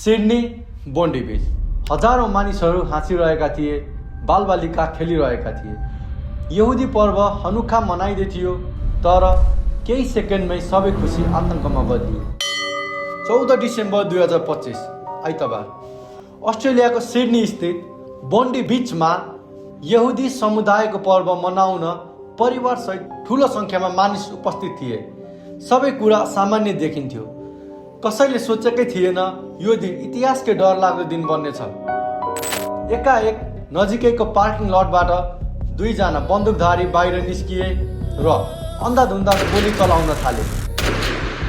Sydney बोन्डी बीच हजारौं मानिसहरू हाँसिरहेका थिए, बालबालिका खेलिरहेका थिए। यहुदी पर्व हनुखा मनाइदै थियो, तर केही सेकेन्डमै सबै खुसी आतंकमा बदलियो। 14 डिसेम्बर 2025 आइतबार अस्ट्रेलियाको सिडनी स्थित बोन्डी बीचमा यहुदी समुदायको पर्व मनाउन परिवारसहित ठूलो संख्यामा मानिस उपस्थित थिए। सबै कुरा सामान्य देखिन्थ्यो। कसैले सोचेकै थिएन यो दिन इतिहासकै डरलाग्दो दिन बन्नेछ। एकाएक नजिकैको पार्किङ लटबाट दुईजना बन्दुकधारी बाहिर निस्किए र अन्धाधुन्दा गोली चलाउन थाले।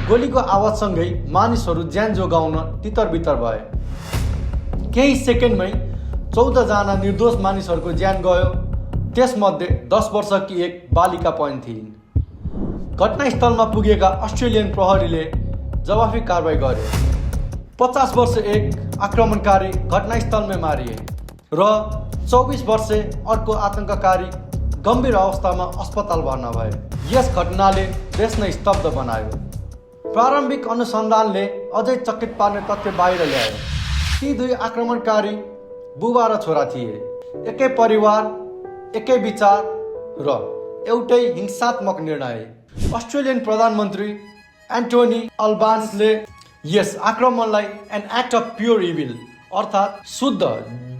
गोलीको आवाजसँगै मानिसहरू ज्यान जोगाउन तितरबितर भए। केही सेकेन्डमै 14 जना निर्दोष मानिसहरूको ज्यान गयो। त्यसमध्ये 10 वर्षकी एक बालिका पनि थिइन्। घटनास्थलमा पुगेका अस्ट्रेलियन प्रहरीले जवाफी कारबाही गरे। 50 वर्ष एक आक्रमणकारी घटनास्थलमै मारिए र 24 वर्षे अर्को आतंककारी गम्भीर अवस्थामा अस्पताल भर्ना भए। यस घटनाले देश नै स्तब्ध बनायो। प्रारम्भिक अनुसन्धानले अझै चकित पार्ने तथ्य बाहिर ल्यायो। ती दुई आक्रमणकारी बुबा र छोरा थिए। एकै परिवार, एकै विचार र एउटै हिंसात्मक निर्णय। अस्ट्रेलियन प्रधानमन्त्री एन्टोनी अल्बान्सले यस आक्रमणलाई an act of pure evil अर्थात् शुद्ध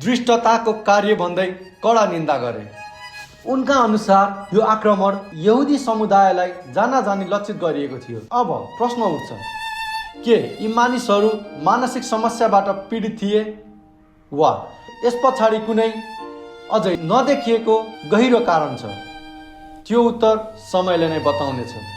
दृष्टताको कार्य भन्दै कडा निन्दा गरे। उनका अनुसार यो आक्रमण यहुदी समुदायलाई जानाजानी लक्षित गरिएको थियो। अब प्रश्न उठ्छ, के यी मानिसहरू मानसिक समस्याबाट पीडित थिए वा यस पछाडि कुनै अझै नदेखिएको गहिरो कारण छ? त्यो उत्तर समयले नै बताउनेछ।